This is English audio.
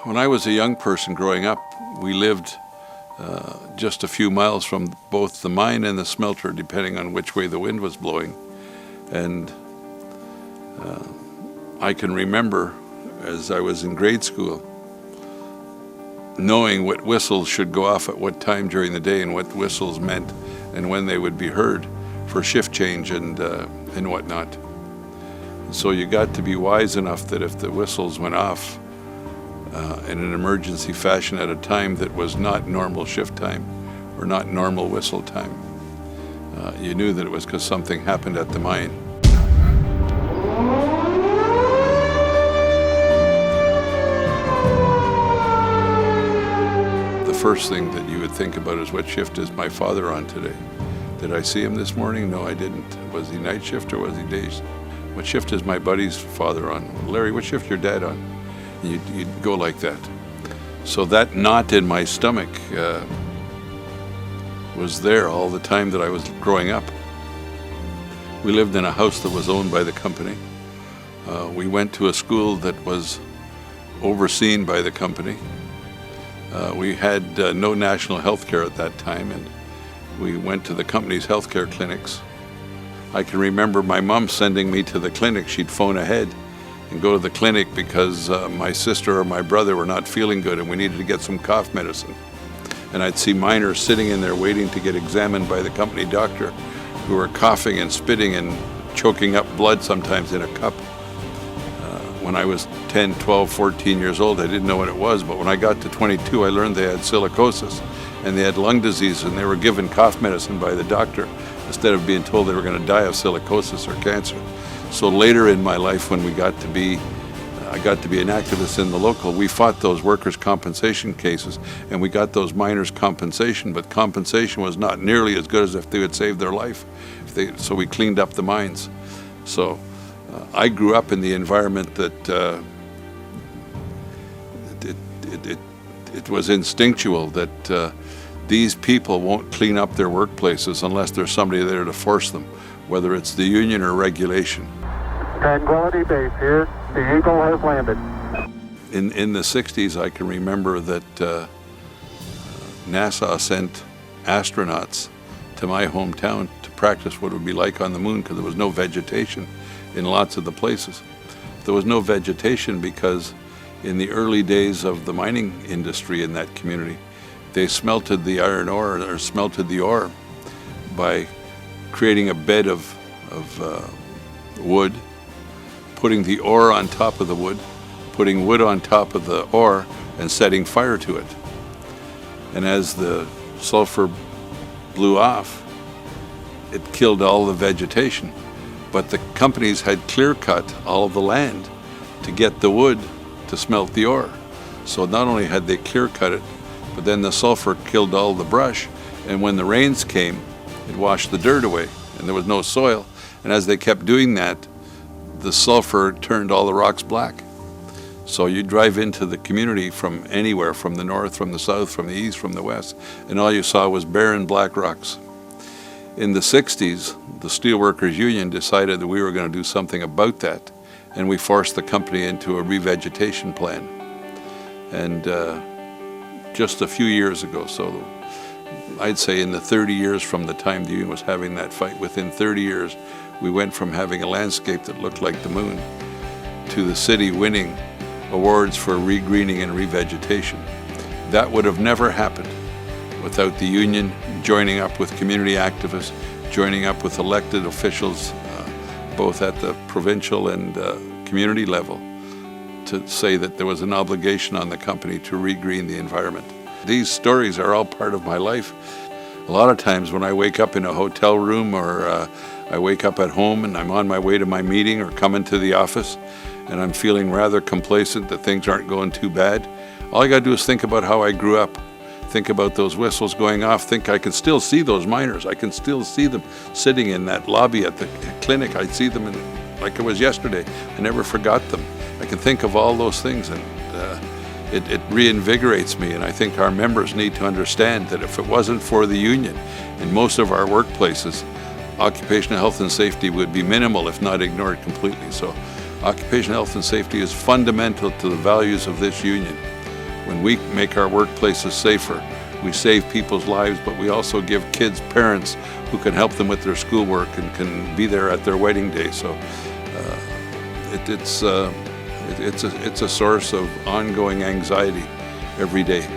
When I was a young person growing up, we lived just a few miles from both the mine and the smelter, depending on which way the wind was blowing. And I can remember, as I was in grade school, knowing what whistles should go off at what time during the day and what whistles meant and when they would be heard for shift change and whatnot. So you got to be wise enough that if the whistles went off in an emergency fashion at a time that was not normal shift time or not normal whistle time, you knew that it was because something happened at the mine. The first thing that you would think about is, what shift is my father on today? Did I see him this morning? No, I didn't. Was he night shift or was he days? What shift is my buddy's father on? Larry, what shift your dad on? And you'd go like that. So that knot in my stomach was there all the time that I was growing up. We lived in a house that was owned by the company. We went to a school that was overseen by the company. We had no national health care at that time, and we went to the company's healthcare clinics. I can remember my mom sending me to the clinic. She'd phone ahead and go to the clinic because my sister or my brother were not feeling good and we needed to get some cough medicine. And I'd see miners sitting in there waiting to get examined by the company doctor, who were coughing and spitting and choking up blood sometimes in a cup. When I was 10, 12, 14 years old, I didn't know what it was, but when I got to 22, I learned they had silicosis and they had lung disease, and they were given cough medicine by the doctor instead of being told they were going to die of silicosis or cancer. So later in my life, when I got to be an activist in the local, we fought those workers' compensation cases, and we got those miners' compensation, but compensation was not nearly as good as if they had saved their life. So we cleaned up the mines. So I grew up in the environment that it was instinctual that these people won't clean up their workplaces unless there's somebody there to force them, whether it's the union or regulation. Tranquility Base here. The Eagle has landed. In the 60s, I can remember that NASA sent astronauts to my hometown to practice what it would be like on the moon, because there was no vegetation in lots of the places. There was no vegetation because in the early days of the mining industry in that community, they smelted the iron ore, or smelted the ore, by creating a bed of wood, putting the ore on top of the wood, putting wood on top of the ore, and setting fire to it. And as the sulfur blew off, it killed all the vegetation. But the companies had clear-cut all of the land to get the wood to smelt the ore. So not only had they clear-cut it, but then the sulfur killed all the brush, and when the rains came, it washed the dirt away, and there was no soil. And as they kept doing that, the sulfur turned all the rocks black. So you drive into the community from anywhere, from the north, from the south, from the east, from the west, and all you saw was barren black rocks. In the 60s, the Steelworkers Union decided that we were going to do something about that, and we forced the company into a revegetation plan. And just a few years ago, so I'd say in the 30 years from the time the union was having that fight, within 30 years, we went from having a landscape that looked like the moon to the city winning awards for regreening and revegetation. That would have never happened without the union joining up with community activists, joining up with elected officials, both at the provincial and community level, to say that there was an obligation on the company to regreen the environment. These stories are all part of my life. A lot of times when I wake up in a hotel room, or I wake up at home and I'm on my way to my meeting or coming to the office, and I'm feeling rather complacent that things aren't going too bad, all I got to do is think about how I grew up. Think about those whistles going off. Think I can still see those miners. I can still see them sitting in that lobby at the clinic. I see them like it was yesterday. I never forgot them. I can think of all those things, and it reinvigorates me. And I think our members need to understand that if it wasn't for the union in most of our workplaces, occupational health and safety would be minimal, if not ignored completely. So occupational health and safety is fundamental to the values of this union. When we make our workplaces safer, we save people's lives, but we also give kids parents who can help them with their schoolwork and can be there at their wedding day. So it's a source of ongoing anxiety every day.